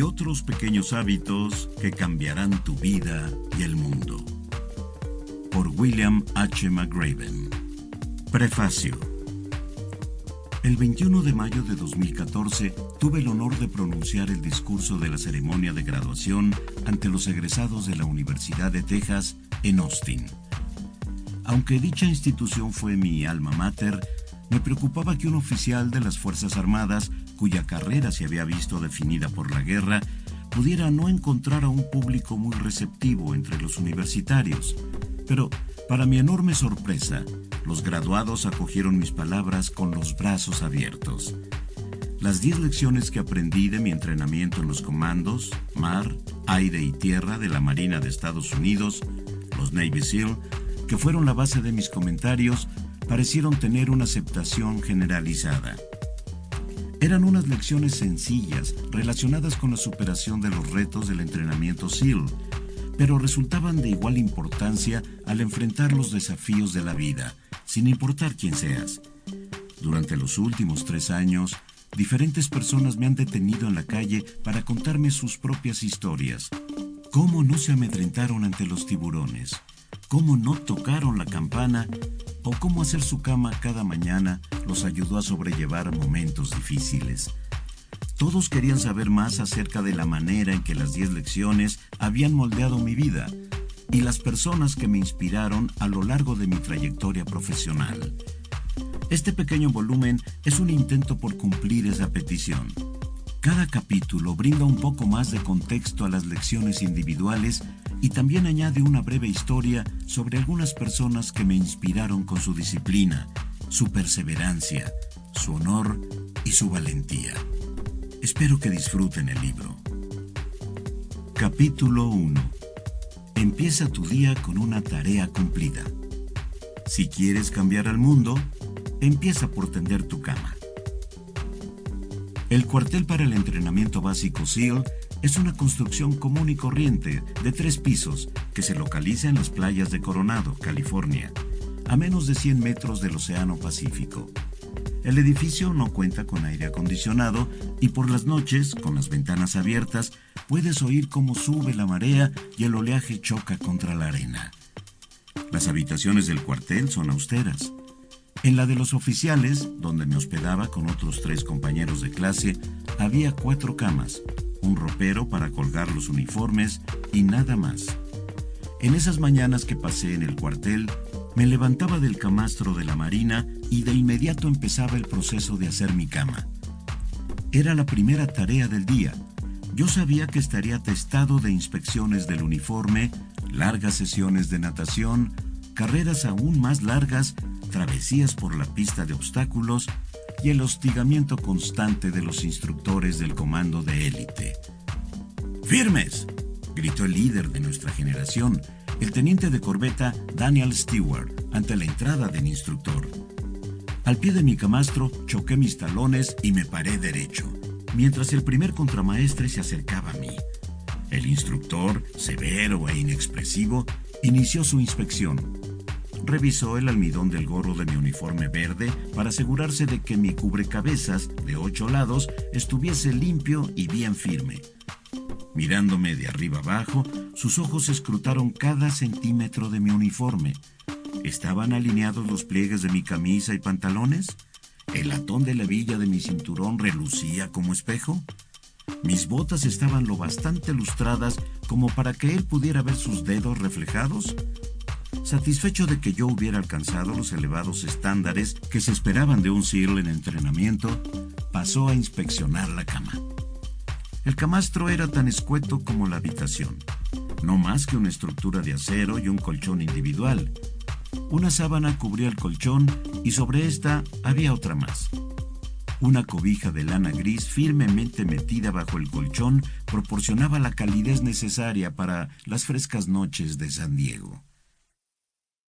otros pequeños hábitos que cambiarán tu vida y el mundo. Por William H. McRaven. Prefacio. El 21 de mayo de 2014 tuve el honor de pronunciar el discurso de la ceremonia de graduación ante los egresados de la Universidad de Texas en Austin. Aunque dicha institución fue mi alma mater, me preocupaba que un oficial de las Fuerzas Armadas, cuya carrera se había visto definida por la guerra, pudiera no encontrar a un público muy receptivo entre los universitarios. Pero, para mi enorme sorpresa, los graduados acogieron mis palabras con los brazos abiertos. Las 10 lecciones que aprendí de mi entrenamiento en los comandos, mar, aire y tierra de la Marina de Estados Unidos, los Navy SEAL, que fueron la base de mis comentarios, parecieron tener una aceptación generalizada. Eran unas lecciones sencillas relacionadas con la superación de los retos del entrenamiento SEAL, pero resultaban de igual importancia al enfrentar los desafíos de la vida, sin importar quién seas. Durante los últimos 3 años, diferentes personas me han detenido en la calle para contarme sus propias historias. Cómo no se amedrentaron ante los tiburones, cómo no tocaron la campana o cómo hacer su cama cada mañana los ayudó a sobrellevar momentos difíciles. Todos querían saber más acerca de la manera en que las 10 lecciones habían moldeado mi vida y las personas que me inspiraron a lo largo de mi trayectoria profesional. Este pequeño volumen es un intento por cumplir esa petición. Cada capítulo brinda un poco más de contexto a las lecciones individuales y también añade una breve historia sobre algunas personas que me inspiraron con su disciplina, su perseverancia, su honor y su valentía. Espero que disfruten el libro. Capítulo 1. Empieza tu día con una tarea cumplida. Si quieres cambiar al mundo, empieza por tender tu cama. El cuartel para el entrenamiento básico SEAL es una construcción común y corriente de 3 pisos que se localiza en las playas de Coronado, California, a menos de 100 metros del Océano Pacífico. El edificio no cuenta con aire acondicionado y por las noches, con las ventanas abiertas, puedes oír cómo sube la marea y el oleaje choca contra la arena. Las habitaciones del cuartel son austeras. En la de los oficiales, donde me hospedaba con otros 3 compañeros de clase, había 4 camas, un ropero para colgar los uniformes y nada más. En esas mañanas que pasé en el cuartel, me levantaba del camastro de la Marina y de inmediato empezaba el proceso de hacer mi cama. Era la primera tarea del día. Yo sabía que estaría atestado de inspecciones del uniforme, largas sesiones de natación, carreras aún más largas, travesías por la pista de obstáculos y el hostigamiento constante de los instructores del comando de élite. ¡Firmes!, gritó el líder de nuestra generación, el teniente de corbeta Daniel Stewart, ante la entrada del instructor. Al pie de mi camastro choqué mis talones y me paré derecho, mientras el primer contramaestre se acercaba a mí. El instructor, severo e inexpresivo, inició su inspección. Revisó el almidón del gorro de mi uniforme verde para asegurarse de que mi cubrecabezas de 8 lados estuviese limpio y bien firme. Mirándome de arriba abajo, sus ojos escrutaron cada centímetro de mi uniforme. ¿Estaban alineados los pliegues de mi camisa y pantalones? ¿El latón de la hebilla de mi cinturón relucía como espejo? ¿Mis botas estaban lo bastante lustradas como para que él pudiera ver sus dedos reflejados? Satisfecho de que yo hubiera alcanzado los elevados estándares que se esperaban de un SEAL en entrenamiento, pasó a inspeccionar la cama. El camastro era tan escueto como la habitación, no más que una estructura de acero y un colchón individual. Una sábana cubría el colchón y sobre esta había otra más. Una cobija de lana gris firmemente metida bajo el colchón proporcionaba la calidez necesaria para las frescas noches de San Diego.